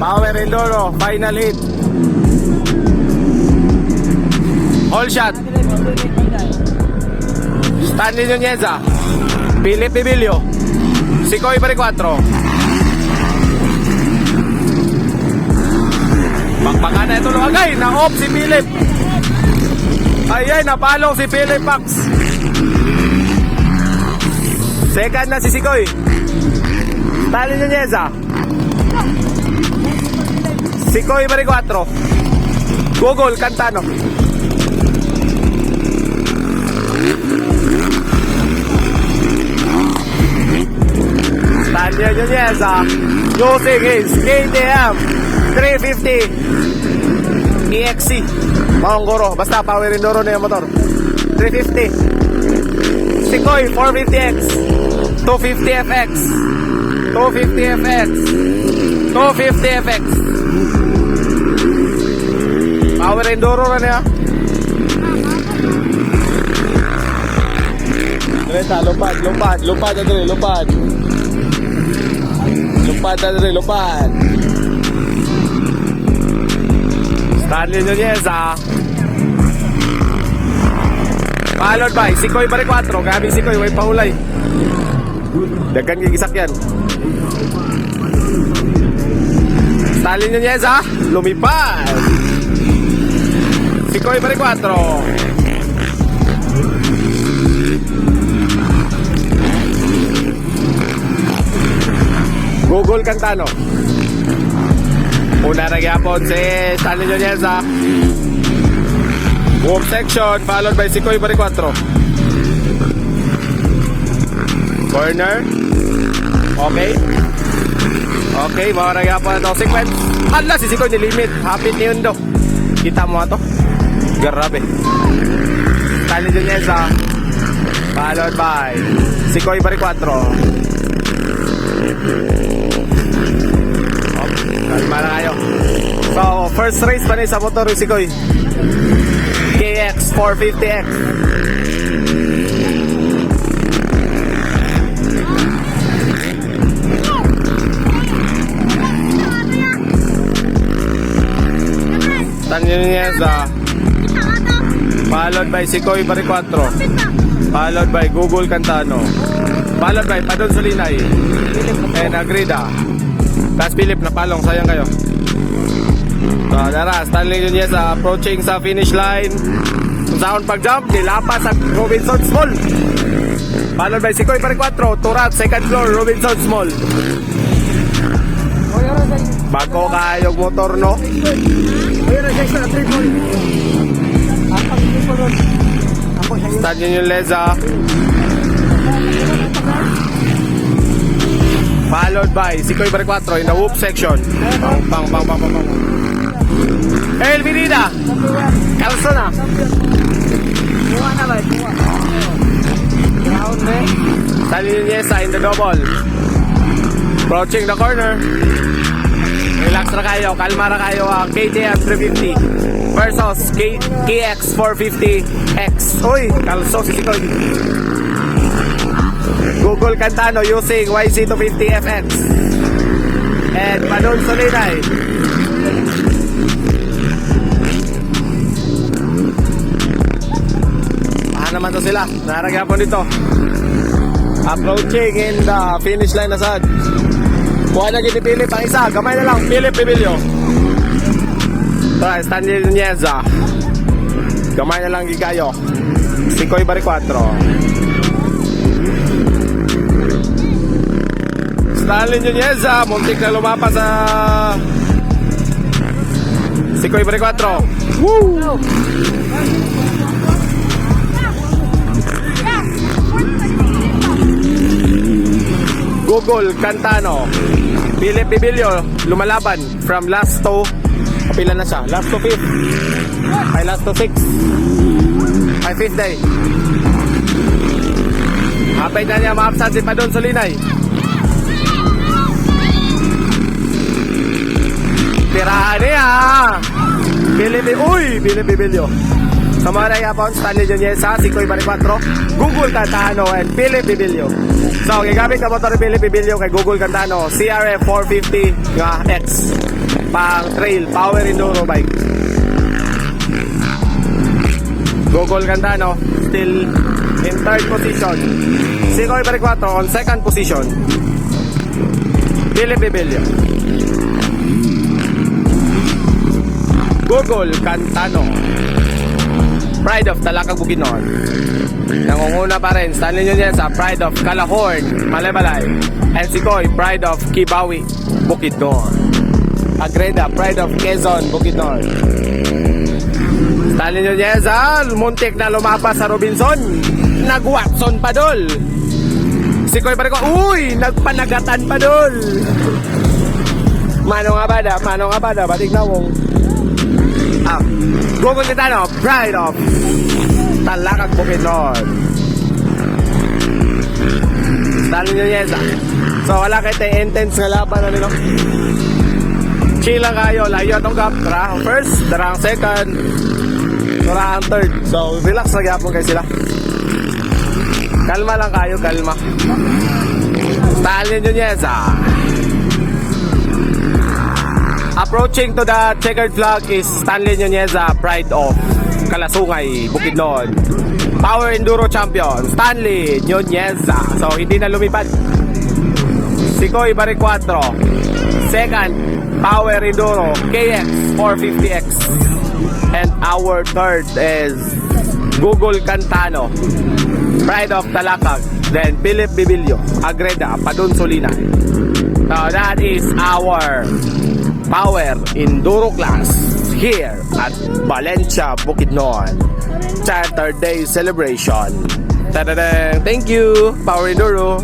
Power Enduro, final hit. All shot. Stanley Nuneza, Philip Bibilio, Sikoy Baricuatro. Bakbakan na ito luwagay. Na-off si Philip. Ayay, napalong si Philip Pax. Second na si Sikoy. Stanley Nuneza, Sikoy Baricuatro, Google Cantano. Stanley Nuneza using his KTM 350 EXC Maunggoro, basta Power Enduro na yung motor. 350 Sikoy 450X 250FX 250FX 250FX Power Enduro na niya. Direta, lupad na dire, lupad na dire, lupad. Stanley Nuneza, followed by Sikoy Baricuatro. Gabi Sikoy, way paulay. Dagan gigisak yan. Stanley Nuneza, lumipad. Sikoy Baricuatro. Google Cantano. Una nagyapon si Stanley Nuneza. Warm section followed by Sikoy Baricuatro. Corner. Okay, mga nagyapon ito sequence. Hala, si Sikoy nilimit. Happy ni Undo. Kita mo ito. Grabe. Stanley Nuneza followed by Sikoy Baricuatro. Kalma na kayo. So, first race pa rin sa motor yung Sikoy KX 450X. Stanley Nuneza followed by Sikoy Baricuatro, followed by Google Cantano, followed by Padon Solinay and Agrida. Tas Philip, napalong, sayang kayo. So, dara, Stanley Nuneza approaching sa finish line. Kung saan pag-jump, nilapas sa Robinson Small. Followed by Sikoy Baricuatro, Turat, second floor, Robinson Small. Bago kayong motor, no? Stanley Nuneza followed by Sikoy Baricuatro in the whoop section. Bang. El Vinida Calzona. Stanley Nuneza in the double. Approaching the corner. Relax na kayo, kalma na kayo. KTM 350 versus KX 450X. Uy, kalso si Sikoy. Google Cantano using YZ250FX and Padon Solinay. Naman to sila, naragapon dito. Approaching in the finish line na sad. Kuha na gini Philip ang isa, gamay na lang Philip Bibilio. Tara, Stanley Nuneza, gamay na lang gigayo. Sikoy Baricuatro. Stanley Nuneza, muntik na lumapa sa Sikoy Baricuatro. Woo! Google Cantano, Philip Bibilio lumalaban from last to pila na siya, last to 5th ay last to 6 ay 5th day. Hapay na niya maapsan si Padon Solinay. Tirahan niya Philip Bibilio. Sa mga nayapon, Stanley Nuneza, Sikoy Baricuatro, Google Cantano, and Philip Bibilio. So, gagamit na motor ni Philip Bibilio kay Google Cantano, CRF 450 nga X. pang trail, power enduro bike. Google Cantano, still in third position. Sikoy Baricuatro on second position. Philip Bibilio. Google Cantano, Pride of Talakag Bukidnon. Nangunguna pa rin Stanley Nunez sa Pride of Calahorn, Malebalay. And Sikoy, Pride of Kibawi, Bukidnon. Agreda, Pride of Quezon, Bukidnon. Stanley Nunez, muntik na lumapa sa Robinson. Nag-Watson pa dol. Sikoy pa rin ko, uy, nagpanagatan pa dol. Mano nga bada, batik na wong. Google Cantano, Pride of Talakag Bukidnon. Stanley Nunez. So wala kayo tayo intense nga laban na nilo. Chill lang kayo, layo itong gap. Darang first, darang second, darang third. So relax na gyapon kayo sila. Kalma lang kayo, kalma. Stanley Nunez. Approaching to the checkered flag is Stanley Nunez, Pride of Kalasungay, Bukidnon. Power Enduro Champion, Stanley Nunez. So hindi na lumipad. Sikoy Baricuatro, second, Power Enduro KX 450X. And our third is Google Cantano, Pride of Talakag. Then Philip Bibilio, Agreda, Padun Solina. So that is our Power Enduro class here at Valencia, Bukidnon. Saturday celebration. Ta-da-da! Thank you, Power Enduro.